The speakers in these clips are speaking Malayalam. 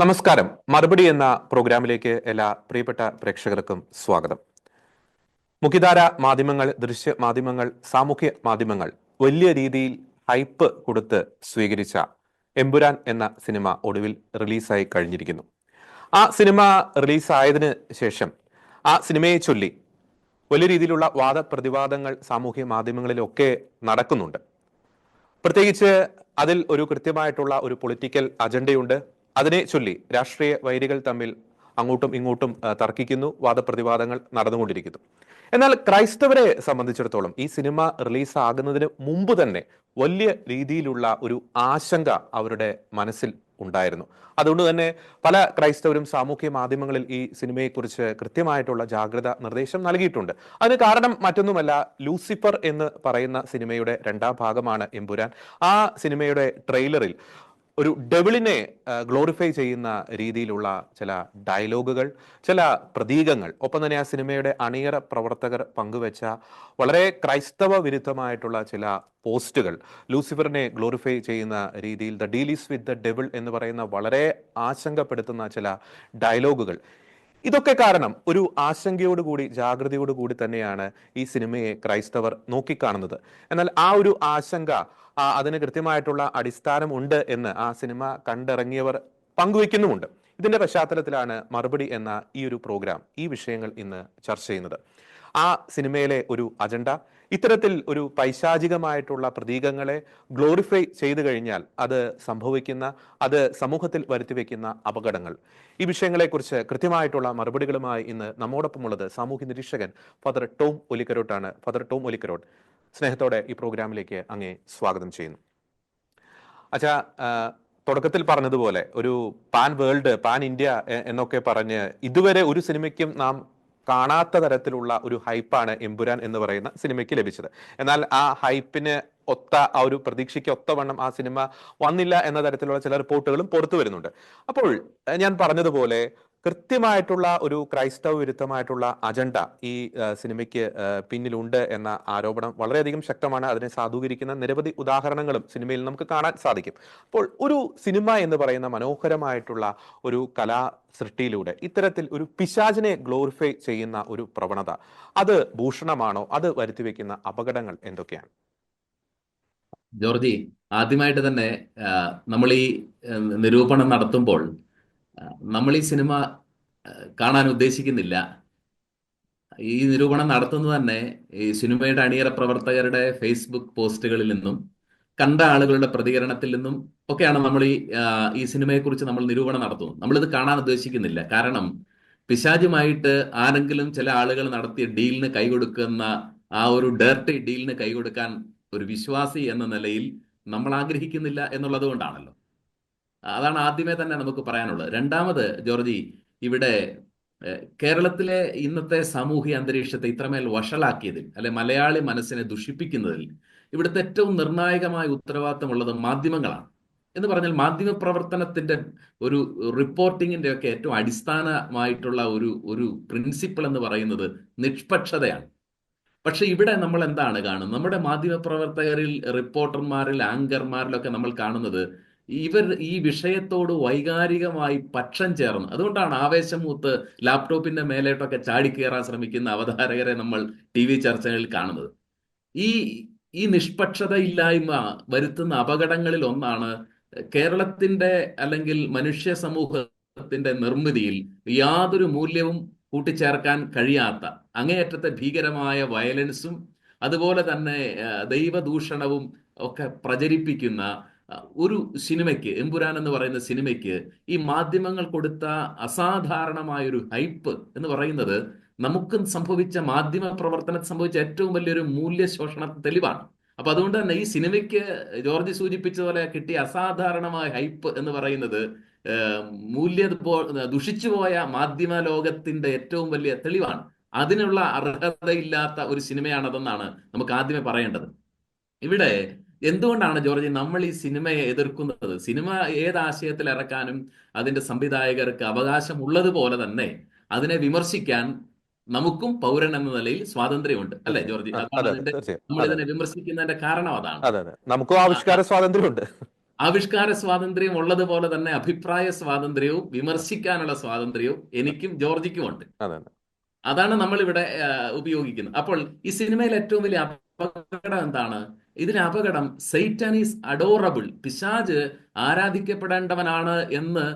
നമസ്കാരം. മറുപടി എന്ന പ്രോഗ്രാമിലേക്ക് എല്ലാ പ്രിയപ്പെട്ട പ്രേക്ഷകർക്കും സ്വാഗതം. മുഖ്യധാര മാധ്യമങ്ങൾ, ദൃശ്യ മാധ്യമങ്ങൾ, സാമൂഹ്യ മാധ്യമങ്ങൾ വലിയ രീതിയിൽ ഹൈപ്പ് കൊടുത്ത് സ്വീകരിച്ച എമ്പുരാൻ എന്ന സിനിമ ഒടുവിൽ റിലീസായി കഴിഞ്ഞിരിക്കുന്നു. ആ സിനിമ റിലീസായതിനു ശേഷം ആ സിനിമയെ ചൊല്ലി വലിയ രീതിയിലുള്ള വാദപ്രതിവാദങ്ങൾ സാമൂഹ്യ മാധ്യമങ്ങളിലൊക്കെ നടക്കുന്നുണ്ട്. പ്രത്യേകിച്ച് അതിൽ ഒരു കൃത്യമായിട്ടുള്ള ഒരു പൊളിറ്റിക്കൽ അജണ്ടയുണ്ട്. അതിനെ ചൊല്ലി രാഷ്ട്രീയ വൈരികൾ തമ്മിൽ അങ്ങോട്ടും ഇങ്ങോട്ടും തർക്കിക്കുന്നു, വാദപ്രതിവാദങ്ങൾ നടന്നുകൊണ്ടിരിക്കുന്നു. എന്നാൽ ക്രൈസ്തവരെ സംബന്ധിച്ചിടത്തോളം ഈ സിനിമ റിലീസാകുന്നതിന് മുമ്പ് തന്നെ വലിയ രീതിയിലുള്ള ഒരു ആശങ്ക അവരുടെ മനസ്സിൽ ഉണ്ടായിരുന്നു. അതുകൊണ്ട് തന്നെ പല ക്രൈസ്തവരും സാമൂഹ്യ മാധ്യമങ്ങളിൽ ഈ സിനിമയെക്കുറിച്ച് കൃത്യമായിട്ടുള്ള ജാഗ്രത നിർദ്ദേശം നൽകിയിട്ടുണ്ട്. അതിന് കാരണം മറ്റൊന്നുമല്ല, ലൂസിഫർ എന്ന് പറയുന്ന സിനിമയുടെ രണ്ടാം ഭാഗമാണ് എമ്പുരാൻ. ആ സിനിമയുടെ ട്രെയിലറിൽ ഒരു ഡെവിളിനെ ഗ്ലോറിഫൈ ചെയ്യുന്ന രീതിയിലുള്ള ചില ഡയലോഗുകൾ, ചില പ്രതീകങ്ങൾ, ഒപ്പം തന്നെ ആ സിനിമയുടെ അണിയറ പ്രവർത്തകർ പങ്കുവെച്ച വളരെ ക്രൈസ്തവ വിരുദ്ധമായിട്ടുള്ള ചില പോസ്റ്റുകൾ, ലൂസിഫറിനെ ഗ്ലോറിഫൈ ചെയ്യുന്ന രീതിയിൽ the deal is with the devil എന്ന് പറയുന്ന വളരെ ആശങ്കപ്പെടുത്തുന്ന ചില ഡയലോഗുകൾ, ഇതൊക്കെ കാരണം ഒരു ആശങ്കയോടുകൂടി ജാഗ്രതയോടുകൂടി തന്നെയാണ് ഈ സിനിമയെ ക്രൈസ്തവർ നോക്കിക്കാണുന്നത്. എന്നാൽ ആ ഒരു ആശങ്ക അതിന് കൃത്യമായിട്ടുള്ള അടിസ്ഥാനം ഉണ്ട് എന്ന് ആ സിനിമ കണ്ടിറങ്ങിയവർ പങ്കുവെക്കുന്നുമുണ്ട്. ഇതിന്റെ പശ്ചാത്തലത്തിലാണ് മറുപടി എന്ന ഈ ഒരു പ്രോഗ്രാം ഈ വിഷയങ്ങൾ ഇന്ന് ചർച്ച ചെയ്യുന്നത്. ആ സിനിമയിലെ ഒരു അജണ്ട, ഇത്തരത്തിൽ ഒരു പൈശാചികമായിട്ടുള്ള പ്രതീകങ്ങളെ ഗ്ലോറിഫൈ ചെയ്തു കഴിഞ്ഞാൽ അത് സംഭവിക്കുന്ന, അത് സമൂഹത്തിൽ വരുത്തിവെക്കുന്ന അപകടങ്ങൾ, ഈ വിഷയങ്ങളെക്കുറിച്ച് കൃത്യമായിട്ടുള്ള മറുപടികളുമായി ഇന്ന് നമ്മോടൊപ്പമുള്ളത് സാമൂഹ്യ നിരീക്ഷകൻ ഫാദർ ടോം ഒലിക്കരോട്ടാണ്. ഫാദർ ടോം ഒലിക്കരോട്ട്, സ്നേഹത്തോടെ ഈ പ്രോഗ്രാമിലേക്ക് അങ്ങേ സ്വാഗതം ചെയ്യുന്നു. അച്ഛാ, തുടക്കത്തിൽ പറഞ്ഞതുപോലെ ഒരു പാൻ വേൾഡ്, പാൻ ഇന്ത്യ എന്നൊക്കെ പറഞ്ഞ് ഇതുവരെ ഒരു സിനിമയ്ക്കും നാം കാണാത്ത തരത്തിലുള്ള ഒരു ഹൈപ്പാണ് എമ്പുരാൻ എന്ന് പറയുന്ന സിനിമയ്ക്ക് ലഭിച്ചത്. എന്നാൽ ആ ഹൈപ്പിന് ഒത്ത, ആ ഒരു പ്രതീക്ഷയ്ക്ക് ഒത്തവണ്ണം ആ സിനിമ വന്നില്ല എന്ന തരത്തിലുള്ള ചില റിപ്പോർട്ടുകളും പുറത്തു വരുന്നുണ്ട്. അപ്പോൾ ഞാൻ പറഞ്ഞതുപോലെ കൃത്യമായിട്ടുള്ള ഒരു ക്രൈസ്തവ വിരുദ്ധമായിട്ടുള്ള അജണ്ട ഈ സിനിമയ്ക്ക് പിന്നിലുണ്ട് എന്ന ആരോപണം വളരെയധികം ശക്തമാണ്. അതിനെ സാധൂകരിക്കുന്ന നിരവധി ഉദാഹരണങ്ങളും സിനിമയിൽ നമുക്ക് കാണാൻ സാധിക്കും. അപ്പോൾ ഒരു സിനിമ എന്ന് പറയുന്ന മനോഹരമായിട്ടുള്ള ഒരു കലാ സൃഷ്ടിയിലൂടെ ഇത്തരത്തിൽ ഒരു പിശാചിനെ ഗ്ലോറിഫൈ ചെയ്യുന്ന ഒരു പ്രവണത, അത് ഭൂഷണമാണോ? അത് വരുത്തിവെക്കുന്ന അപകടങ്ങൾ എന്തൊക്കെയാണ്? ജോർജി, ആദ്യമായിട്ട് തന്നെ നമ്മൾ ഈ നിരൂപണം നടത്തുമ്പോൾ നമ്മൾ ഈ സിനിമ കാണാൻ ഉദ്ദേശിക്കുന്നില്ല. ഈ നിരൂപണം നടത്തുന്നത് തന്നെ ഈ സിനിമയുടെ അണിയറ പ്രവർത്തകരുടെ ഫേസ്ബുക്ക് പോസ്റ്റുകളിൽ നിന്നും കണ്ട ആളുകളുടെ പ്രതികരണത്തിൽ നിന്നും ഒക്കെയാണ് നമ്മൾ ഈ സിനിമയെക്കുറിച്ച് നമ്മൾ നിരൂപണം നടത്തുന്നത്. നമ്മളിത് കാണാൻ ഉദ്ദേശിക്കുന്നില്ല. കാരണം പിശാചുമായിട്ട് ആരെങ്കിലും ചില ആളുകൾ നടത്തിയ ഡീലിന് കൈകൊടുക്കുന്ന ആ ഒരു ഡേർട്ടി ഡീലിന് കൈകൊടുക്കാൻ ഒരു വിശ്വാസി എന്ന നിലയിൽ നമ്മൾ ആഗ്രഹിക്കുന്നില്ല എന്നുള്ളത് കൊണ്ടാണല്ലോ. അതാണ് ആദ്യമേ തന്നെ നമുക്ക് പറയാനുള്ളത്. രണ്ടാമത് ജോർജി, ഇവിടെ കേരളത്തിലെ ഇന്നത്തെ സാമൂഹിക അന്തരീക്ഷത്തെ ഇത്രമേൽ വഷളാക്കിയതിൽ, അല്ലെ മലയാളി മനസ്സിനെ ദുഷിപ്പിക്കുന്നതിൽ ഇവിടുത്തെ ഏറ്റവും നിർണായകമായ ഉത്തരവാദിത്തമുള്ളത് മാധ്യമങ്ങളാണ്. എന്ന് പറഞ്ഞാൽ മാധ്യമ പ്രവർത്തനത്തിന്റെ ഒരു റിപ്പോർട്ടിങ്ങിന്റെ ഒക്കെ ഏറ്റവും അടിസ്ഥാനമായിട്ടുള്ള ഒരു പ്രിൻസിപ്പിൾ എന്ന് പറയുന്നത് നിഷ്പക്ഷതയാണ്. പക്ഷെ ഇവിടെ നമ്മൾ എന്താണ് കാണുന്നത്? നമ്മുടെ മാധ്യമപ്രവർത്തകരിൽ, റിപ്പോർട്ടർമാരിൽ, ആങ്കർമാരിലൊക്കെ നമ്മൾ കാണുന്നത് ഇവർ ഈ വിഷയത്തോട് വൈകാരികമായി പക്ഷം ചേർന്ന്, അതുകൊണ്ടാണ് ആവേശം മൂത്ത് ലാപ്ടോപ്പിന്റെ മേലേട്ടൊക്കെ ചാടിക്കയറാൻ ശ്രമിക്കുന്ന അവതാരകരെ നമ്മൾ TV ചർച്ചകളിൽ കാണുന്നത്. ഈ ഈ നിഷ്പക്ഷതയില്ലായ്മ വരുത്തുന്ന അപകടങ്ങളിൽ ഒന്നാണ് കേരളത്തിന്റെ അല്ലെങ്കിൽ മനുഷ്യ സമൂഹത്തിന്റെ നിർമ്മിതിയിൽ യാതൊരു മൂല്യവും കൂട്ടിച്ചേർക്കാൻ കഴിയാത്ത അങ്ങേയറ്റത്തെ ഭീകരമായ വയലൻസും അതുപോലെ തന്നെ ദൈവദൂഷണവും ഒക്കെ പ്രചരിപ്പിക്കുന്ന ഒരു സിനിമയ്ക്ക്, എമ്പുരാൻ എന്ന് പറയുന്ന സിനിമയ്ക്ക് ഈ മാധ്യമങ്ങൾ കൊടുത്ത അസാധാരണമായൊരു ഹൈപ്പ് എന്ന് പറയുന്നത് നമുക്ക് സംഭവിച്ച, മാധ്യമ പ്രവർത്തനത്തിൽ സംഭവിച്ച ഏറ്റവും വലിയൊരു മൂല്യശോഷണ തെളിവാണ്. അപ്പൊ അതുകൊണ്ട് തന്നെ ഈ സിനിമയ്ക്ക് ജോർജ് സൂചിപ്പിച്ചതുപോലെ കിട്ടിയ അസാധാരണമായ ഹൈപ്പ് എന്ന് പറയുന്നത് ദുഷിച്ചുപോയ മാധ്യമ ലോകത്തിന്റെ ഏറ്റവും വലിയ തെളിവാണ്. അതിനുള്ള അർഹതയില്ലാത്ത ഒരു സിനിമയാണതെന്നാണ് നമുക്ക് ആദ്യമേ പറയേണ്ടത്. ഇവിടെ എന്തുകൊണ്ടാണ് ജോർജ് നമ്മൾ ഈ സിനിമയെ എതിർക്കുന്നത്? സിനിമ ഏത് ആശയത്തിൽ ഇറക്കാനും അതിന്റെ സംവിധായകർക്ക് അവകാശമുള്ളതുപോലെ തന്നെ അതിനെ വിമർശിക്കാൻ നമുക്കും പൗരൻ എന്ന നിലയിൽ സ്വാതന്ത്ര്യമുണ്ട്, അല്ലെ ജോർജ്? നമ്മൾ ഇതിനെ വിമർശിക്കുന്നതിന്റെ കാരണം അതാണ്. നമുക്കും ആവിഷ്കാര സ്വാതന്ത്ര്യമുണ്ട്. ആവിഷ്കാര സ്വാതന്ത്ര്യം ഉള്ളതുപോലെ തന്നെ അഭിപ്രായ സ്വാതന്ത്ര്യവും വിമർശിക്കാനുള്ള സ്വാതന്ത്ര്യവും എനിക്കും ജോർജിക്കും ഉണ്ട്. അതെ അതെ. അതാണ് നമ്മൾ ഇവിടെ ഉപയോഗിക്കുന്നത്. അപ്പോൾ ഈ സിനിമയിൽ ഏറ്റവും വലിയ അപകടം എന്താണ്? ഇതിന് അപകടം സൈറ്റൻ ഈസ് അഡോറബിൾ, പിശാജ് ആരാധിക്കപ്പെടേണ്ടവനാണ് എന്ന്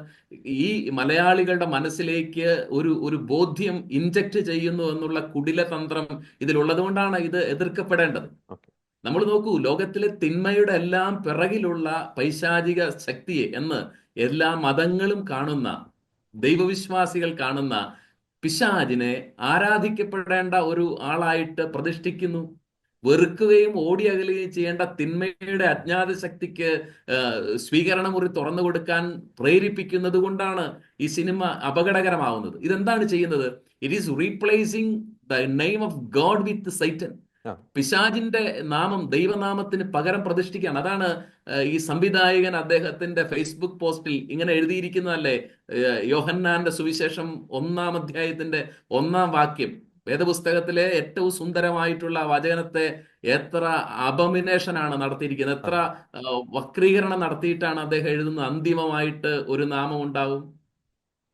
ഈ മലയാളികളുടെ മനസ്സിലേക്ക് ഒരു ഒരു ബോധ്യം ഇൻജക്ട് ചെയ്യുന്നു എന്നുള്ള കുടിലതന്ത്രം ഇതിലുള്ളത് കൊണ്ടാണ് ഇത് എതിർക്കപ്പെടേണ്ടത്. ഓക്കെ. നമ്മൾ നോക്കൂ, ലോകത്തിലെ തിന്മയുടെ എല്ലാം പിറകിലുള്ള പൈശാചിക ശക്തിയെ എന്ന് എല്ലാ മതങ്ങളും കാണുന്ന, ദൈവവിശ്വാസികൾ കാണുന്ന പിശാചിനെ ആരാധിക്കപ്പെടേണ്ട ഒരു ആളായിട്ട് പ്രതിഷ്ഠിക്കുന്നു. വെറുക്കുകയും ഓടി അകലുകയും ചെയ്യേണ്ട തിന്മയുടെ അജ്ഞാത ശക്തിക്ക് സ്വീകരണമുറി തുറന്നു കൊടുക്കാൻ പ്രേരിപ്പിക്കുന്നത് കൊണ്ടാണ് ഈ സിനിമ അപകടകരമാവുന്നത്. ഇതെന്താണ് ചെയ്യുന്നത്? It is replacing the name of God with Satan. ആ. പിശാചിന്റെ നാമം ദൈവനാമത്തിന് പകരം പ്രതിഷ്ഠിക്കുകയാണ്. അതാണ് ഈ സംവിധായകൻ അദ്ദേഹത്തിന്റെ ഫേസ്ബുക്ക് പോസ്റ്റിൽ ഇങ്ങനെ എഴുതിയിരിക്കുന്നതല്ലേ? യോഹന്നാന്റെ സുവിശേഷം 1-ാം അധ്യായത്തിന്റെ 1-ാം വാക്യം, വേദപുസ്തകത്തിലെ ഏറ്റവും സുന്ദരമായിട്ടുള്ള വചനത്തെ എത്ര അബമിനേഷൻ ആണ് നടത്തിയിരിക്കുന്നത്, എത്ര വക്രീകരണം നടത്തിയിട്ടാണ് അദ്ദേഹം എഴുതുന്നത്. അന്തിമമായിട്ട് ഒരു നാമം ഉണ്ടാവും.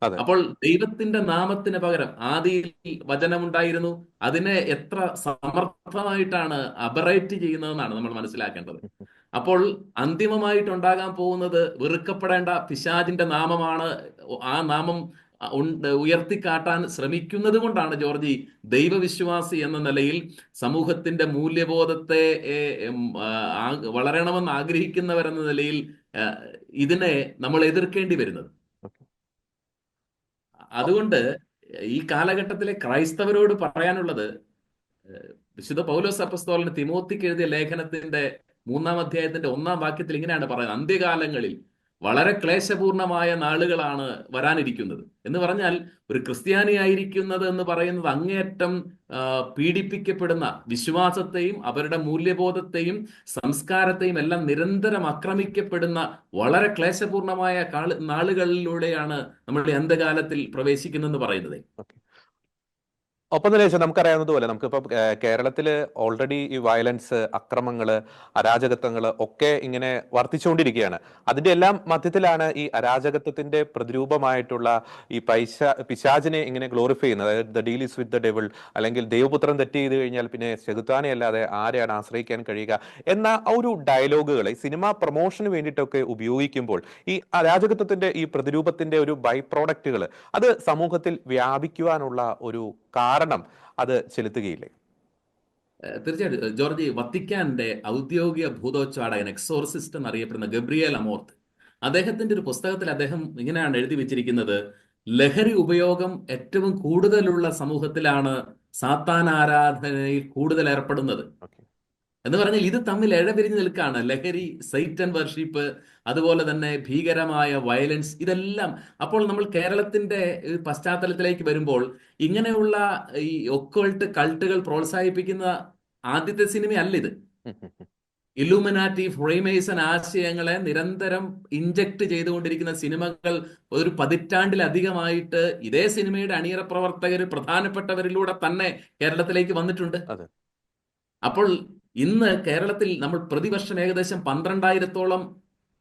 അതെ. അപ്പോൾ ദൈവത്തിന്റെ നാമത്തിന് പകരം ആദിയിൽ വചനമുണ്ടായിരുന്നു, അതിനെ എത്ര സമർത്ഥമായിട്ടാണ് അബറേറ്റ് ചെയ്യുന്നതെന്നാണ് നമ്മൾ മനസ്സിലാക്കേണ്ടത്. അപ്പോൾ അന്തിമമായിട്ടുണ്ടാകാൻ പോകുന്നത് വെറുക്കപ്പെടേണ്ട പിശാചിന്റെ നാമമാണ്. ആ നാമം ഉയർത്തിക്കാട്ടാൻ ശ്രമിക്കുന്നത് കൊണ്ടാണ് ജോർജി ദൈവവിശ്വാസി എന്ന നിലയിൽ സമൂഹത്തിന്റെ മൂല്യബോധത്തെ വളരണമെന്ന് ആഗ്രഹിക്കുന്നവരെന്ന നിലയിൽ ഇതിനെ നമ്മൾ എതിർക്കേണ്ടി വരുന്നത്. അതുകൊണ്ട് ഈ കാലഘട്ടത്തിലെ ക്രൈസ്തവരോട് പറയാനുള്ളത്, വിശുദ്ധ പൗലോസ് അപ്പസ്തോലന് തിമോത്തിക്ക് എഴുതിയ ലേഖനത്തിന്റെ 3-ാം അധ്യായത്തിന്റെ 1-ാം വാക്യത്തിൽ ഇങ്ങനെയാണ് പറയുന്നത്: അന്ത്യകാലങ്ങളിൽ വളരെ ക്ലേശപൂർണമായ നാളുകളാണ് വരാനിരിക്കുന്നത്. എന്ന് പറഞ്ഞാൽ ഒരു ക്രിസ്ത്യാനിയായിരിക്കുന്നത് എന്ന് പറയുന്നത് അങ്ങേയറ്റം പീഡിപ്പിക്കപ്പെടുന്ന, വിശ്വാസത്തെയും അവരുടെ മൂല്യബോധത്തെയും സംസ്കാരത്തെയും എല്ലാം നിരന്തരം ആക്രമിക്കപ്പെടുന്ന വളരെ ക്ലേശപൂർണമായ നാളുകളിലൂടെയാണ് നമ്മൾ അന്ത്യകാലത്തിൽ പ്രവേശിക്കുന്നതെന്ന് പറയുന്നത്. ഒപ്പം തന്നെ നമുക്കറിയാവുന്നതുപോലെ നമുക്കിപ്പോൾ കേരളത്തില് ഓൾറെഡി ഈ വയലൻസ്, അക്രമങ്ങള്, അരാജകത്വങ്ങള് ഒക്കെ ഇങ്ങനെ വർദ്ധിച്ചുകൊണ്ടിരിക്കുകയാണ്. അതിന്റെ എല്ലാം മധ്യത്തിലാണ് ഈ അരാജകത്വത്തിന്റെ പ്രതിരൂപമായിട്ടുള്ള ഈ പിശാചിനെ ഇങ്ങനെ ഗ്ലോറിഫൈ ചെയ്യുന്നത്. അതായത് the deal is with the devil, അല്ലെങ്കിൽ ദൈവപുത്രൻ തെറ്റ് ചെയ്ത് കഴിഞ്ഞാൽ പിന്നെ ചെകുത്താനെ അല്ലാതെ ആരെയാണ് ആശ്രയിക്കാൻ കഴിയുക എന്ന ആ ഒരു ഡയലോഗുകൾ സിനിമ പ്രൊമോഷന് വേണ്ടിയിട്ടൊക്കെ ഉപയോഗിക്കുമ്പോൾ ഈ അരാജകത്വത്തിന്റെ ഈ പ്രതിരൂപത്തിന്റെ ഒരു ബൈ പ്രോഡക്റ്റുകൾ അത് സമൂഹത്തിൽ വ്യാപിക്കുവാനുള്ള ഒരു കാരണം അത് ചെലുത്തുകയില്ലേ? തീർച്ചയായിട്ടും ജോർജി, വത്തിക്കാന്റെ ഔദ്യോഗിക ഭൂതോച്ചാടകൻ, എക്സോർസിസ്റ്റ് എന്നറിയപ്പെടുന്ന ഗബ്രിയേൽ അമോർത്ത്, അദ്ദേഹത്തിന്റെ ഒരു പുസ്തകത്തിൽ അദ്ദേഹം ഇങ്ങനെയാണ് എഴുതി വെച്ചിരിക്കുന്നത്: ലഹരി ഉപയോഗം ഏറ്റവും കൂടുതലുള്ള സമൂഹത്തിലാണ് സാത്താൻ ആരാധനയിൽ കൂടുതൽ ഏർപ്പെടുന്നത്. എന്ന് പറഞ്ഞാൽ ഇത് തമ്മിൽ ഇഴപിരിഞ്ഞ് നിൽക്കുകയാണ്. ലഹരി, സൈറ്റൻ വർഷിപ്പ്, അതുപോലെ തന്നെ ഭീകരമായ വയലൻസ്, ഇതെല്ലാം. അപ്പോൾ നമ്മൾ കേരളത്തിന്റെ പശ്ചാത്തലത്തിലേക്ക് വരുമ്പോൾ ഇങ്ങനെയുള്ള ഈ ഒക്കൾട്ട് കൾട്ടുകൾ പ്രോത്സാഹിപ്പിക്കുന്ന ആദ്യത്തെ സിനിമയല്ല ഇത്. ഇലൂമിനാറ്റി, ഫ്രീമേസൺ ആശയങ്ങളെ നിരന്തരം ഇൻജക്ട് ചെയ്തുകൊണ്ടിരിക്കുന്ന സിനിമകൾ ഒരു പതിറ്റാണ്ടിലധികമായിട്ട് ഇതേ സിനിമയുടെ അണിയറ പ്രവർത്തകർ, പ്രധാനപ്പെട്ടവരിലൂടെ തന്നെ കേരളത്തിലേക്ക് വന്നിട്ടുണ്ട്. അപ്പോൾ ഇന്ന് കേരളത്തിൽ നമ്മൾ പ്രതിവർഷം ഏകദേശം 12,000-ഓളം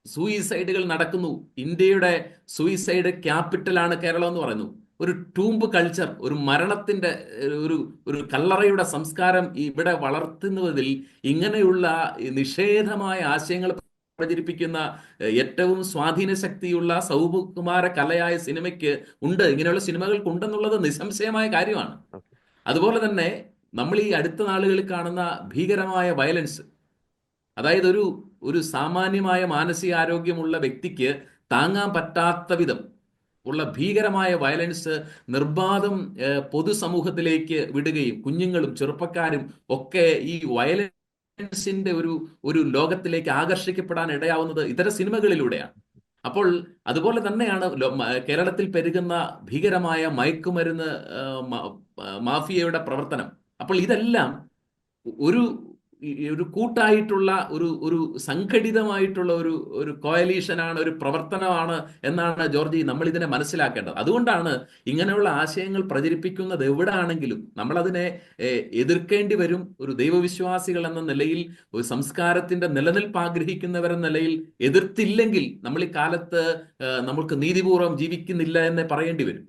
സൂയിസൈഡുകൾ നടക്കുന്നു. ഇന്ത്യയുടെ സൂയിസൈഡ് ക്യാപിറ്റലാണ് കേരളം എന്ന് പറയുന്നു. ഒരു ടൂംബ് കൾച്ചർ, ഒരു മരണത്തിന്റെ ഒരു കല്ലറയുടെ സംസ്കാരം ഇവിടെ വളർത്തുന്നതിൽ ഇങ്ങനെയുള്ള നിഷേധമായ ആശയങ്ങൾ പ്രചരിപ്പിക്കുന്ന ഏറ്റവും സ്വാധീന ശക്തിയുള്ള സൗകുമാര കലയായ സിനിമയ്ക്ക് ഉണ്ട്, ഇങ്ങനെയുള്ള സിനിമകൾക്ക് ഉണ്ടെന്നുള്ളത് നിസ്സംശയമായ കാര്യമാണ്. അതുപോലെ തന്നെ നമ്മൾ ഈ അടുത്ത നാളുകളിൽ കാണുന്ന ഭീകരമായ വയലൻസ്, അതായത് ഒരു സാമാന്യമായ മാനസികാരോഗ്യമുള്ള വ്യക്തിക്ക് താങ്ങാൻ പറ്റാത്ത വിധം ഉള്ള ഭീകരമായ വയലൻസ് നിർബാധം പൊതുസമൂഹത്തിലേക്ക് വിടുകയും കുഞ്ഞുങ്ങളും ചെറുപ്പക്കാരും ഒക്കെ ഈ വയലൻസിന്റെ ഒരു ലോകത്തിലേക്ക് ആകർഷിക്കപ്പെടാൻ ഇടയാവുന്നത് ഇത്തരം സിനിമകളിലൂടെയാണ്. അപ്പോൾ അതുപോലെ തന്നെയാണ് കേരളത്തിൽ പെരുകുന്ന ഭീകരമായ മയക്കുമരുന്ന് മാഫിയയുടെ പ്രവർത്തനം. അപ്പോൾ ഇതെല്ലാം ഈ ഒരു കൂട്ടായിട്ടുള്ള ഒരു സംഘടിതമായിട്ടുള്ള ഒരു കോയലീഷനാണ്, ഒരു പ്രവർത്തനമാണ് എന്നാണ് ജോർജി നമ്മൾ ഇതിനെ മനസ്സിലാക്കേണ്ടത്. അതുകൊണ്ടാണ് ഇങ്ങനെയുള്ള ആശയങ്ങൾ പ്രചരിപ്പിക്കുന്നത് എവിടാണെങ്കിലും നമ്മളതിനെ എതിർക്കേണ്ടി വരും. ഒരു ദൈവവിശ്വാസികൾ എന്ന നിലയിൽ, ഒരു സംസ്കാരത്തിന്റെ നിലനിൽപ്പ് ആഗ്രഹിക്കുന്നവരെന്ന നിലയിൽ എതിർത്തില്ലെങ്കിൽ നമ്മൾ ഈ കാലത്ത് നമുക്ക് നീതിപൂർവ്വം ജീവിക്കുന്നില്ല എന്നേ പറയേണ്ടി വരും.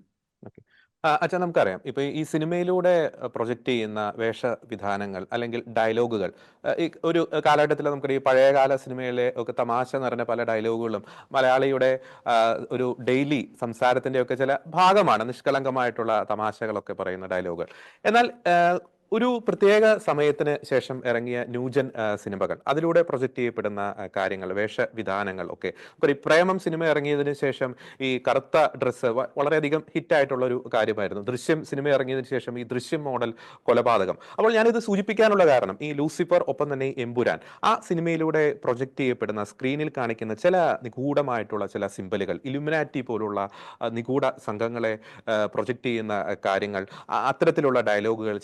അച്ഛാ, നമുക്കറിയാം ഇപ്പൊ ഈ സിനിമയിലൂടെ പ്രൊജക്റ്റ് ചെയ്യുന്ന വേഷവിധാനങ്ങൾ അല്ലെങ്കിൽ ഡയലോഗുകൾ, ഈ ഒരു കാലഘട്ടത്തിൽ നമുക്ക് ഈ പഴയകാല സിനിമയിലെ ഒക്കെ തമാശ നിറഞ്ഞ പല ഡയലോഗുകളും മലയാളിയുടെ ഒരു ഡെയിലി സംസാരത്തിന്റെ ഒക്കെ ചില ഭാഗമാണ്, നിഷ്കളങ്കമായിട്ടുള്ള തമാശകളൊക്കെ പറയുന്ന ഡയലോഗുകൾ. എന്നാൽ ഒരു പ്രത്യേക സമയത്തിന് ശേഷം ഇറങ്ങിയ ന്യൂജൻ സിനിമകൾ, അതിലൂടെ പ്രൊജക്റ്റ് ചെയ്യപ്പെടുന്ന കാര്യങ്ങൾ, വേഷവിധാനങ്ങൾ ഒക്കെ, ഈ പ്രേമം സിനിമ ഇറങ്ങിയതിനു ശേഷം ഈ കറുത്ത ഡ്രസ്സ് വളരെയധികം ഹിറ്റായിട്ടുള്ള ഒരു കാര്യമായിരുന്നു. ദൃശ്യം സിനിമ ഇറങ്ങിയതിനു ശേഷം ഈ ദൃശ്യം മോഡൽ കൊലപാതകം. അപ്പോൾ ഞാനിത് സൂചിപ്പിക്കാനുള്ള കാരണം, ഈ ലൂസിഫർ, ഒപ്പം തന്നെ എമ്പുരാൻ, ആ സിനിമയിലൂടെ പ്രൊജക്റ്റ് ചെയ്യപ്പെടുന്ന, സ്ക്രീനിൽ കാണിക്കുന്ന ചില നിഗൂഢമായിട്ടുള്ള ചില സിമ്പലുകൾ, ഇലുമിനാറ്റി പോലുള്ള നിഗൂഢ സംഘങ്ങളെ പ്രൊജക്റ്റ് ചെയ്യുന്ന കാര്യങ്ങൾ, അത്തരത്തിലുള്ള ഡയലോഗുകൾ,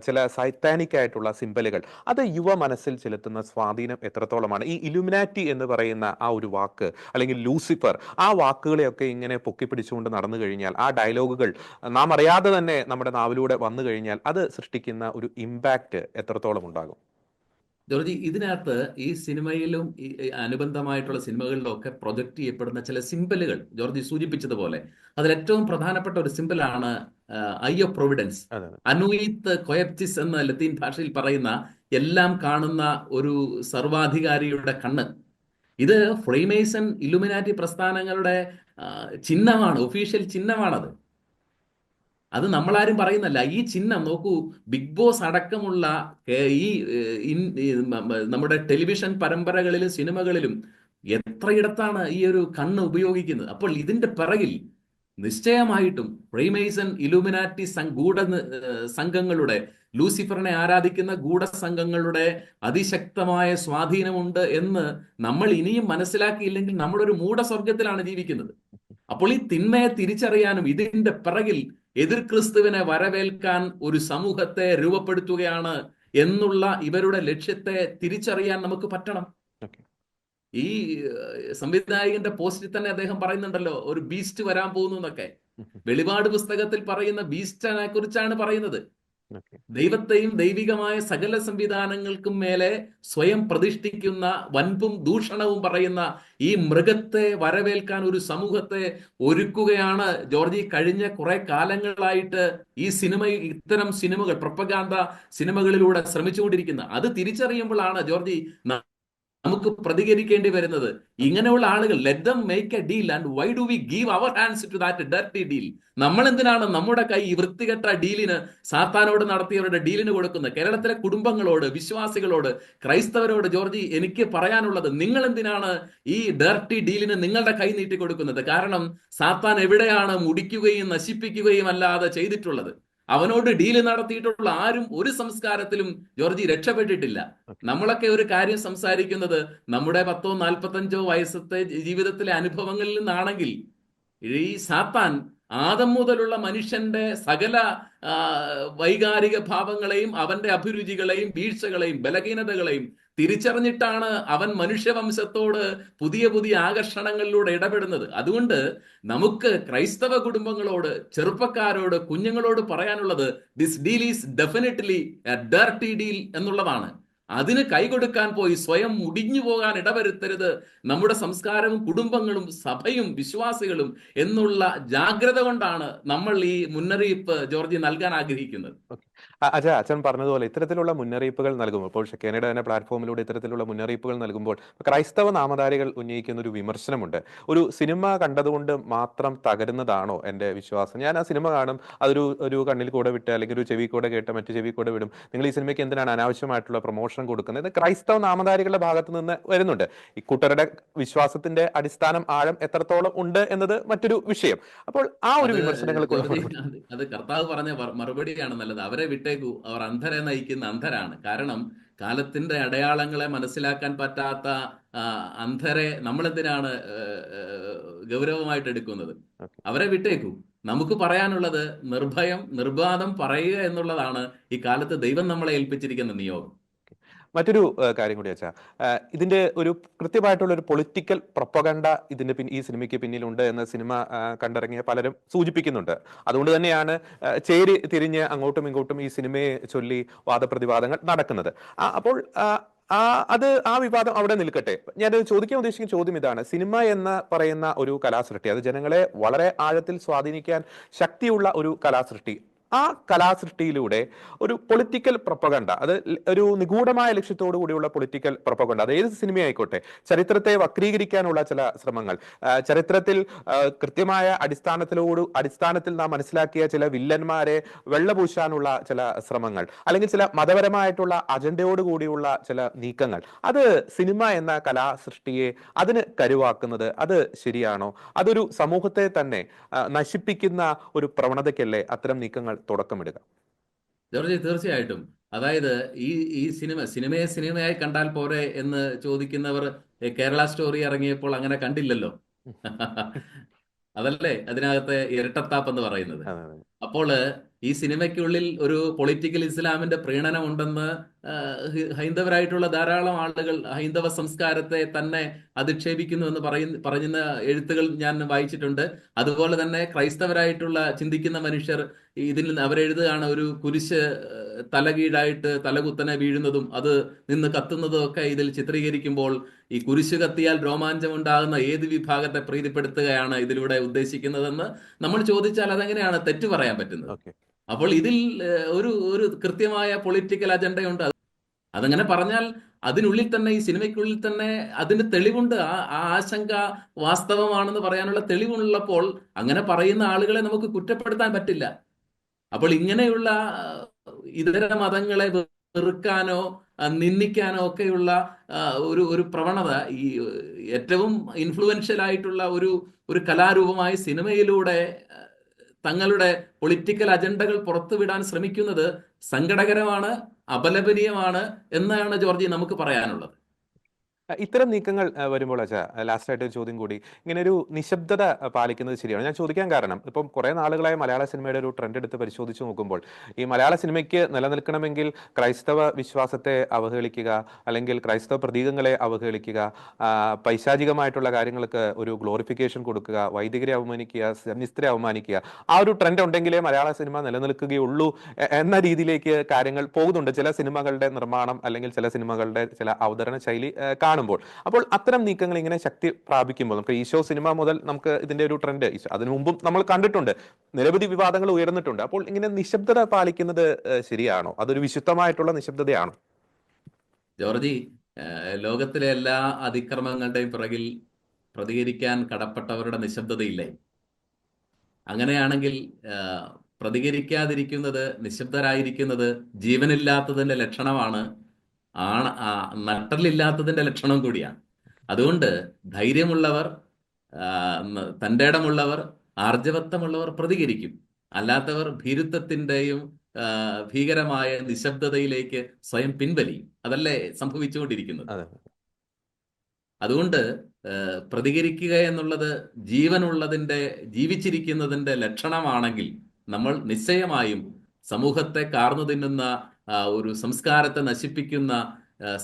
ചില സൈറ്റാനിക് ആയിട്ടുള്ള സിമ്പലുകൾ, അത് യുവ മനസ്സിൽ ചെലുത്തുന്ന സ്വാധീനം എത്രത്തോളമാണ്? ഈ ഇലുമിനാറ്റി എന്ന് പറയുന്ന ആ ഒരു വാക്ക്, അല്ലെങ്കിൽ ലൂസിഫർ, ആ വാക്കുകളെയൊക്കെ ഇങ്ങനെ പൊക്കിപ്പിടിച്ചുകൊണ്ട് നടന്നു കഴിഞ്ഞാൽ, ആ ഡയലോഗുകൾ നാം അറിയാതെ തന്നെ നമ്മുടെ നാവിലൂടെ വന്നു കഴിഞ്ഞാൽ, അത് സൃഷ്ടിക്കുന്ന ഒരു ഇമ്പാക്റ്റ് എത്രത്തോളം ഉണ്ടാകും? ജോർജി, ഇതിനകത്ത് ഈ സിനിമയിലും ഈ അനുബന്ധമായിട്ടുള്ള സിനിമകളിലും ഒക്കെ പ്രൊജക്ട് ചെയ്യപ്പെടുന്ന ചില സിമ്പലുകൾ ജോർജി സൂചിപ്പിച്ചതുപോലെ, അതിൽ ഏറ്റവും പ്രധാനപ്പെട്ട ഒരു സിമ്പിളാണ് ഐ ഓഫ് പ്രൊവിഡൻസ്. അനുയിത്ത് കൊയപ്റ്റിസ് എന്ന ലത്തീൻ ഭാഷയിൽ പറയുന്ന എല്ലാം കാണുന്ന ഒരു സർവാധികാരിയുടെ കണ്ണ്. ഇത് ഫ്രീമേസൺ, ഇലുമിനാറ്റി പ്രസ്ഥാനങ്ങളുടെ ചിഹ്നമാണ്, ഒഫീഷ്യൽ ചിഹ്നമാണത്. അത് നമ്മളാരും പറയുന്നല്ല. ഈ ചിഹ്നം നോക്കൂ, ബിഗ് ബോസ് അടക്കമുള്ള നമ്മുടെ ടെലിവിഷൻ പരമ്പരകളിലും സിനിമകളിലും എത്രയിടത്താണ് ഈ ഒരു കണ്ണ് ഉപയോഗിക്കുന്നത്. അപ്പോൾ ഇതിന്റെ പിറകിൽ നിശ്ചയമായിട്ടും ഫ്രീമേസൺ, ഇലുമിനാറ്റി സംഘങ്ങളുടെ, ലൂസിഫറിനെ ആരാധിക്കുന്ന ഗൂഢസംഘങ്ങളുടെ അതിശക്തമായ സ്വാധീനമുണ്ട് എന്ന് നമ്മൾ ഇനിയും മനസ്സിലാക്കിയില്ലെങ്കിൽ നമ്മളൊരു മൂഢസ്വർഗത്തിലാണ് ജീവിക്കുന്നത്. അപ്പോൾ ഈ തിന്മയെ തിരിച്ചറിയാനും ഇതിന്റെ പിറകിൽ എതിർ ക്രിസ്തുവിനെ വരവേൽക്കാൻ ഒരു സമൂഹത്തെ രൂപപ്പെടുത്തുകയാണ് എന്നുള്ള ഇവരുടെ ലക്ഷ്യത്തെ തിരിച്ചറിയാൻ നമുക്ക് പറ്റണം. ഈ സംവിധായകന്റെ പോസ്റ്റിൽ തന്നെ അദ്ദേഹം പറയുന്നുണ്ടല്ലോ, ഒരു ബീസ്റ്റ് വരാൻ പോകുന്നു എന്നൊക്കെ. വെളിപാട് പുസ്തകത്തിൽ പറയുന്ന ബീസ്റ്റിനെ കുറിച്ചാണ് പറയുന്നത്. ദൈവത്തെയും ദൈവികമായ സകല സംവിധാനങ്ങൾക്കും മേലെ സ്വയം പ്രതിഷ്ഠിക്കുന്ന, വൻപും ദൂഷണവും പറയുന്ന ഈ മൃഗത്തെ വരവേൽക്കാൻ ഒരു സമൂഹത്തെ ഒരുക്കുകയാണ് ജോർജി കഴിഞ്ഞ കുറെ കാലങ്ങളായിട്ട് ഈ ഇത്തരം സിനിമകൾ, പ്രൊപ്പഗാൻഡ സിനിമകളിലൂടെ ശ്രമിച്ചുകൊണ്ടിരിക്കുന്നത്. അത് തിരിച്ചറിയുമ്പോഴാണ് ജോർജി നമുക്ക് പ്രതികരിക്കേണ്ടി വരുന്നത്. ഇങ്ങനെയുള്ള ആളുകൾ, let them make a deal and why do we give our hands to that dirty deal? നമ്മൾ എന്തിനാണ് നമ്മുടെ കൈ വൃത്തികെട്ട ഡീലിന്, സാത്താനോട് നടത്തിയവരുടെ ഡീലിന് കൊടുക്കുന്നത്? കേരളത്തിലെ കുടുംബങ്ങളോട്, വിശ്വാസികളോട്, ക്രൈസ്തവരോട് ജോർജി എനിക്ക് പറയാനുള്ളത്, നിങ്ങൾ എന്തിനാണ് ഈ ഡർട്ടി ഡീലിന് നിങ്ങളുടെ കൈ നീട്ടി കൊടുക്കുന്നത്? കാരണം സാത്താൻ എവിടെയാണ് മുടിക്കുകയും നശിപ്പിക്കുകയും അല്ലാതെ ചെയ്തിട്ടുള്ളത്? അവനോട് ഡീല് നടത്തിയിട്ടുള്ള ആരും ഒരു സംസ്കാരത്തിലും ജോർജി രക്ഷപ്പെട്ടിട്ടില്ല. നമ്മളൊക്കെ ഒരു കാര്യം സംസാരിക്കുന്നത് നമ്മുടെ 10-45 വയസ്സത്തെ ജീവിതത്തിലെ അനുഭവങ്ങളിൽ നിന്നാണെങ്കിൽ, ഈ സാത്താൻ ആദം മുതലുള്ള മനുഷ്യന്റെ സകല വൈകാരിക ഭാവങ്ങളെയും അവന്റെ അഭിരുചികളെയും വീഴ്ചകളെയും ബലഹീനതകളെയും തിരിച്ചറിഞ്ഞിട്ടാണ് അവൻ മനുഷ്യവംശത്തോട് പുതിയ പുതിയ ആകർഷണങ്ങളിലൂടെ ഇടപെടുന്നത്. അതുകൊണ്ട് നമുക്ക് ക്രൈസ്തവ കുടുംബങ്ങളോട്, ചെറുപ്പക്കാരോട്, കുഞ്ഞുങ്ങളോട് പറയാനുള്ളത്, this deal is definitely A dirty deal എന്നുള്ളതാണ്. അതിന് കൈകൊടുക്കാൻ പോയി സ്വയം മുടിഞ്ഞു പോകാൻ ഇടവരുത്തരുത് നമ്മുടെ സംസ്കാരവും കുടുംബങ്ങളും സഭയും വിശ്വാസികളും എന്നുള്ള ജാഗ്രത കൊണ്ടാണ് നമ്മൾ ഈ മുന്നറിയിപ്പ് ജോർജി നൽകാൻ ആഗ്രഹിക്കുന്നത്. അച്ഛൻ പറഞ്ഞതുപോലെ ഇത്തരത്തിലുള്ള മുന്നറിയിപ്പുകൾ നൽകുമ്പോൾ, ഇപ്പോൾ ഷെക്കേനയുടെ തന്നെ പ്ലാറ്റ്ഫോമിലൂടെ ഇത്തരത്തിലുള്ള മുന്നറിയിപ്പുകൾ നൽകുമ്പോൾ, ക്രൈസ്തവ നാമധാരികൾ ഉന്നയിക്കുന്ന ഒരു വിമർശനമുണ്ട്. ഒരു സിനിമ കണ്ടതുകൊണ്ട് മാത്രം തകരുന്നതാണോ എൻ്റെ വിശ്വാസം? ഞാൻ ആ സിനിമ കാണും, ഒരു കണ്ണിൽ കൂടെ വിട്ട് അല്ലെങ്കിൽ ഒരു ചെവി കൂടെ കേട്ട് മറ്റു ചെവി കൂടെ വിടും, നിങ്ങൾ ഈ സിനിമയ്ക്ക് എന്തിനാണ് അനാവശ്യമായിട്ടുള്ള പ്രൊമോഷൻ കൊടുക്കുന്നത്? ക്രൈസ്തവ നാമധാരികളുടെ ഭാഗത്ത് നിന്ന് വരുന്നുണ്ട്. ഇക്കൂട്ടരുടെ വിശ്വാസത്തിന്റെ അടിസ്ഥാനം, ആഴം എത്രത്തോളം ഉണ്ട് എന്നത് മറ്റൊരു വിഷയം. അപ്പോൾ ആ ഒരു വിമർശനങ്ങൾ അത് കർത്താവ് പറഞ്ഞ മറുപടിയാണ് നല്ലത്. അവരെ വിട്ടേക്കൂ, അവർ അന്ധരെ നയിക്കുന്ന അന്ധരാണ്. കാരണം കാലത്തിന്റെ അടയാളങ്ങളെ മനസ്സിലാക്കാൻ പറ്റാത്ത അന്ധരെ നമ്മളെന്തിനാണ് ഗൗരവമായിട്ട് എടുക്കുന്നത്? അവരെ വിട്ടേക്കൂ. നമുക്ക് പറയാനുള്ളത് നിർഭയം, നിർബാധം പറയുക എന്നുള്ളതാണ് ഈ കാലത്ത് ദൈവം നമ്മളെ ഏൽപ്പിച്ചിരിക്കുന്ന നിയോഗം. മറ്റൊരു കാര്യം കൂടി വെച്ചാൽ ഇതിന്റെ ഒരു കൃത്യമായിട്ടുള്ള ഒരു പൊളിറ്റിക്കൽ പ്രൊപ്പഗണ്ട ഈ സിനിമയ്ക്ക് പിന്നിലുണ്ട് എന്ന് സിനിമ കണ്ടിറങ്ങിയ പലരും സൂചിപ്പിക്കുന്നുണ്ട്. അതുകൊണ്ട് തന്നെയാണ് ചേരി തിരിഞ്ഞ് അങ്ങോട്ടും ഇങ്ങോട്ടും ഈ സിനിമയെ ചൊല്ലി വാദപ്രതിവാദങ്ങൾ നടക്കുന്നത്. അപ്പോൾ ആ വിവാദം അവിടെ നിൽക്കട്ടെ. ഞാൻ ചോദിക്കാൻ ഉദ്ദേശിക്കുന്ന ചോദ്യം ഇതാണ്: സിനിമ എന്ന് പറയുന്ന ഒരു കലാസൃഷ്ടി, അത് ജനങ്ങളെ വളരെ ആഴത്തിൽ സ്വാധീനിക്കാൻ ശക്തിയുള്ള ഒരു കലാസൃഷ്ടി, ആ കലാസൃഷ്ടിയിലൂടെ ഒരു പൊളിറ്റിക്കൽ പ്രൊപ്പഗണ്ട, അത് ഒരു നിഗൂഢമായ ലക്ഷ്യത്തോടു കൂടിയുള്ള പൊളിറ്റിക്കൽ പ്രൊപ്പഗണ്ട, അത് ഏത് സിനിമയായിക്കോട്ടെ, ചരിത്രത്തെ വക്രീകരിക്കാനുള്ള ചില ശ്രമങ്ങൾ, ചരിത്രത്തിൽ കൃത്യമായ അടിസ്ഥാനത്തിൽ നാം മനസ്സിലാക്കിയ ചില വില്ലന്മാരെ വെള്ളപൂശാനുള്ള ചില ശ്രമങ്ങൾ, അല്ലെങ്കിൽ ചില മതപരമായിട്ടുള്ള അജണ്ടയോട് കൂടിയുള്ള ചില നീക്കങ്ങൾ, അത് സിനിമ എന്ന കലാസൃഷ്ടിയെ അതിന് കരുവാക്കുന്നത് അത് ശരിയാണോ? അതൊരു സമൂഹത്തെ തന്നെ നശിപ്പിക്കുന്ന ഒരു പ്രവണതയ്ക്കല്ലേ അത്തരം നീക്കങ്ങൾ തുടക്കമിടുക? ജോർജ്, തീർച്ചയായിട്ടും. അതായത് ഈ ഈ സിനിമയെ സിനിമയായി കണ്ടാൽ പോരെ എന്ന് ചോദിക്കുന്നവർ കേരള സ്റ്റോറി ഇറങ്ങിയപ്പോൾ അങ്ങനെ കണ്ടില്ലല്ലോ. അതല്ലേ അതിനകത്തെ ഇരട്ടത്താപ്പ് എന്ന് പറയുന്നത്. അപ്പോൾ ഈ സിനിമയ്ക്കുള്ളിൽ ഒരു പൊളിറ്റിക്കൽ ഇസ്ലാമിന്റെ പ്രീണനം ഉണ്ടെന്ന് ഹൈന്ദവരായിട്ടുള്ള ധാരാളം ആളുകൾ ഹൈന്ദവ സംസ്കാരത്തെ തന്നെ അധിക്ഷേപിക്കുന്നു എന്ന് പറയുന്ന എഴുത്തുകൾ ഞാൻ വായിച്ചിട്ടുണ്ട്. അതുപോലെ തന്നെ ക്രൈസ്തവരായിട്ടുള്ള ചിന്തിക്കുന്ന മനുഷ്യർ ഇതിൽ അവരെഴുതുകയാണ്, ഒരു കുരിശ് തലകീഴായിട്ട് തലകുത്തനെ വീഴുന്നതും അത് നിന്ന് കത്തുന്നതും ഒക്കെ ഇതിൽ ചിത്രീകരിക്കുമ്പോൾ ഈ കുരിശ് കത്തിയാൽ രോമാഞ്ചം ഉണ്ടാകുന്ന ഏത് വിഭാഗത്തെ പ്രീതിപ്പെടുത്തുകയാണ് ഇതിലൂടെ ഉദ്ദേശിക്കുന്നതെന്ന് നമ്മൾ ചോദിച്ചാൽ അതെങ്ങനെയാണ് തെറ്റു പറയാൻ പറ്റുന്നത്? അപ്പോൾ ഇതിൽ ഒരു കൃത്യമായ പൊളിറ്റിക്കൽ അജണ്ടയുണ്ട്. അതങ്ങനെ പറഞ്ഞാൽ അതിനുള്ളിൽ തന്നെ, ഈ സിനിമയ്ക്കുള്ളിൽ തന്നെ അതിന് തെളിവുണ്ട്. ആ ആശങ്ക വാസ്തവമാണെന്ന് പറയാനുള്ള തെളിവുള്ളപ്പോൾ അങ്ങനെ പറയുന്ന ആളുകളെ നമുക്ക് കുറ്റപ്പെടുത്താൻ പറ്റില്ല. അപ്പോൾ ഇങ്ങനെയുള്ള ഇതര മതങ്ങളെ വെറുക്കാനോ നിന്ദിക്കാനോ ഒക്കെയുള്ള ഒരു പ്രവണത ഈ ഏറ്റവും ഇൻഫ്ലുവൻഷ്യൽ ആയിട്ടുള്ള ഒരു കലാരൂപമായ സിനിമയിലൂടെ തങ്ങളുടെ പൊളിറ്റിക്കൽ അജണ്ടകൾ പുറത്തുവിടാൻ ശ്രമിക്കുന്നത് സങ്കടകരമാണ്, അപലപനീയമാണ് എന്നാണ് ജോർജി നമുക്ക് പറയാനുള്ളത്. ഇത്തരം നീക്കങ്ങൾ വരുമ്പോൾ ലാസ്റ്റ് ആയിട്ട് ഒരു ചോദ്യം കൂടി, ഇങ്ങനെ ഒരു നിശബ്ദത പാലിക്കുന്നത് ശരിയാണ്? ഞാൻ ചോദിക്കാൻ കാരണം, ഇപ്പം കുറെ നാളുകളായി മലയാള സിനിമയുടെ ഒരു ട്രെൻഡ് എടുത്ത് പരിശോധിച്ച് നോക്കുമ്പോൾ, ഈ മലയാള സിനിമയ്ക്ക് നിലനിൽക്കണമെങ്കിൽ ക്രൈസ്തവ വിശ്വാസത്തെ അവഹേളിക്കുക, അല്ലെങ്കിൽ ക്രൈസ്തവ പ്രതീകങ്ങളെ അവഹേളിക്കുക, പൈശാചികമായിട്ടുള്ള കാര്യങ്ങൾക്ക് ഒരു ഗ്ലോറിഫിക്കേഷൻ കൊടുക്കുക, വൈദികരെ അവമാനിക്കുക, സന്യസ്തരെ അവമാനിക്കുക, ആ ഒരു ട്രെൻഡ് ഉണ്ടെങ്കിലേ മലയാള സിനിമ നിലനിൽക്കുകയുള്ളൂ എന്ന രീതിയിലേക്ക് കാര്യങ്ങൾ പോകുന്നുണ്ട് ചില സിനിമകളുടെ നിർമ്മാണം, അല്ലെങ്കിൽ ചില സിനിമകളുടെ ചില അവതരണ ശൈലി കാണുമ്പോൾ. അപ്പോൾ അത്തരം നീക്കങ്ങൾ ഇങ്ങനെ ശക്തി പ്രാപിക്കുമ്പോൾ, നമുക്ക് ഈശോ സിനിമ മുതൽ നമുക്ക് ഇതിന്റെ ഒരു ട്രെൻഡ് അതിനു മുമ്പും നമ്മൾ കണ്ടിട്ടുണ്ട്, നിരവധി വിവാദങ്ങൾ ഉയർന്നിട്ടുണ്ട്. അപ്പോൾ ഇങ്ങനെ നിശബ്ദത പാലിക്കുന്നത് ശരിയാണോ? അതൊരു വിശുദ്ധമായിട്ടുള്ള നിശബ്ദതയാണോ? ജോർജി, ലോകത്തിലെ എല്ലാ അതിക്രമങ്ങളുടെയും പിറകിൽ പ്രതികരിക്കാൻ കടപ്പെട്ടവരുടെ നിശബ്ദതയില്ലേ? അങ്ങനെയാണെങ്കിൽ പ്രതികരിക്കാതിരിക്കുന്നത്, നിശബ്ദരായിരിക്കുന്നത് ജീവനില്ലാത്തതിന്റെ ലക്ഷണമാണ്, നട്ടലില്ലാത്തതിന്റെ ലക്ഷണം കൂടിയാണ്. അതുകൊണ്ട് ധൈര്യമുള്ളവർ, തൻ്റെ ഇടമുള്ളവർ, ആർജവത്വമുള്ളവർ പ്രതികരിക്കും. അല്ലാത്തവർ ഭീരുത്വത്തിന്റെയും ഭീകരമായ നിശബ്ദതയിലേക്ക് സ്വയം പിൻവലിയും. അതല്ലേ സംഭവിച്ചുകൊണ്ടിരിക്കുന്നത്. അതുകൊണ്ട് പ്രതികരിക്കുക എന്നുള്ളത് ജീവിച്ചിരിക്കുന്നതിന്റെ ലക്ഷണമാണെങ്കിൽ നമ്മൾ നിശ്ചയമായും സമൂഹത്തെ കാർന്നു തിന്നുന്ന ഒരു സംസ്കാരത്തെ നശിപ്പിക്കുന്ന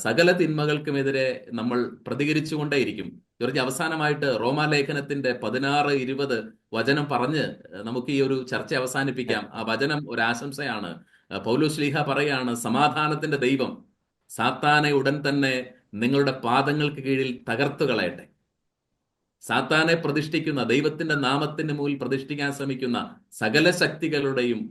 സകല തിന്മകൾക്കുമെതിരെ നമ്മൾ പ്രതികരിച്ചുകൊണ്ടേയിരിക്കും. ജോർജ്, അവസാനമായിട്ട് റോമാലേഖനത്തിന്റെ 16-20 വചനം പറഞ്ഞ് നമുക്ക് ഈ ഒരു ചർച്ച അവസാനിപ്പിക്കാം. ആ വചനം ഒരു ആശംസയാണ്. പൗലോസ് ശ്ലീഹ പറയാണ്, സമാധാനത്തിന്റെ ദൈവം സാത്താനെ ഉടൻ തന്നെ നിങ്ങളുടെ പാദങ്ങൾക്ക് കീഴിൽ തകർത്തു കളയട്ടെ. സാത്താനെ പ്രതിഷ്ഠിക്കുന്ന, ദൈവത്തിന്റെ നാമത്തിന് മുകളിൽ പ്രതിഷ്ഠിക്കാൻ ശ്രമിക്കുന്ന സകല ശക്തികളുടെയും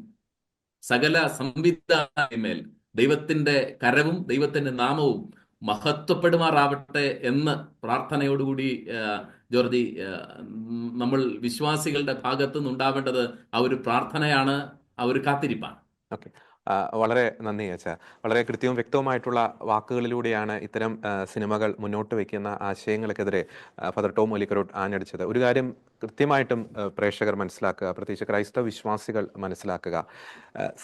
സകല സംവിധാനമേൽ ദൈവത്തിന്റെ കരവും ദൈവത്തിന്റെ നാമവും മഹത്വപ്പെടുമാറാവട്ടെ എന്ന് പ്രാർത്ഥനയോടുകൂടി ജോർജി, നമ്മൾ വിശ്വാസികളുടെ ഭാഗത്തു നിന്നുണ്ടാവേണ്ടത് ആ ഒരു പ്രാർത്ഥനയാണ്, ആ ഒരു കാത്തിരിപ്പാണ്. ഓക്കെ, വളരെ നന്ദി അച്ഛാ. വളരെ കൃത്യവും വ്യക്തവുമായിട്ടുള്ള വാക്കുകളിലൂടെയാണ് ഇത്തരം സിനിമകൾ മുന്നോട്ട് വയ്ക്കുന്ന ആശയങ്ങൾക്കെതിരെ ഫാദർ ടോം ഒലിക്കരോട്ട് ആഞ്ഞടിച്ചത്. ഒരു കാര്യം കൃത്യമായിട്ടും പ്രേക്ഷകർ മനസ്സിലാക്കുക, പ്രത്യേകിച്ച് ക്രൈസ്തവ വിശ്വാസികൾ മനസ്സിലാക്കുക.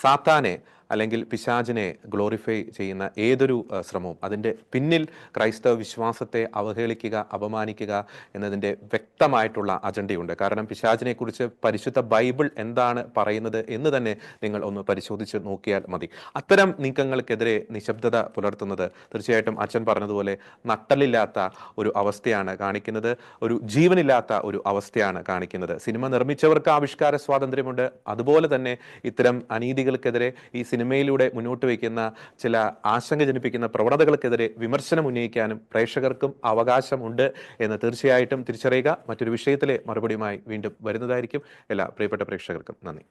സാത്താനെ അല്ലെങ്കിൽ പിശാചിനെ ഗ്ലോറിഫൈ ചെയ്യുന്ന ഏതൊരു ശ്രമവും അതിൻ്റെ പിന്നിൽ ക്രൈസ്തവ വിശ്വാസത്തെ അവഹേളിക്കുക, അപമാനിക്കുക എന്നതിൻ്റെ വ്യക്തമായിട്ടുള്ള അജണ്ടയുണ്ട്. കാരണം പിശാചിനെ കുറിച്ച് പരിശുദ്ധ ബൈബിൾ എന്താണ് പറയുന്നത് എന്ന് തന്നെ നിങ്ങൾ ഒന്ന് പരിശോധിച്ച് നോക്കിയാൽ മതി. അത്തരം നീക്കങ്ങൾക്കെതിരെ നിശബ്ദത പുലർത്തുന്നത് തീർച്ചയായിട്ടും അച്ഛൻ പറഞ്ഞതുപോലെ നട്ടലില്ലാത്ത ഒരു അവസ്ഥയാണ് കാണിക്കുന്നത്, ഒരു ജീവനില്ലാത്ത ഒരു അവസ്ഥയാണ് കാണിക്കുന്നത്. സിനിമ നിർമ്മിച്ചവർക്ക് ആവിഷ്കാര സ്വാതന്ത്ര്യമുണ്ട്, അതുപോലെ തന്നെ ഇത്തരം അനീതികൾക്കെതിരെ ഈ സിനിമയിലൂടെ മുന്നോട്ട് വയ്ക്കുന്ന ചില ആശങ്ക ജനിപ്പിക്കുന്ന പ്രവണതകൾക്കെതിരെ വിമർശനം ഉന്നയിക്കാനും പ്രേക്ഷകർക്കും അവകാശമുണ്ട് എന്ന് തീർച്ചയായിട്ടും തിരിച്ചറിയുക. മറ്റൊരു വിഷയത്തിലെ മറുപടിയുമായി വീണ്ടും വരുന്നതായിരിക്കും. എല്ലാ പ്രിയപ്പെട്ട പ്രേക്ഷകർക്കും നന്ദി.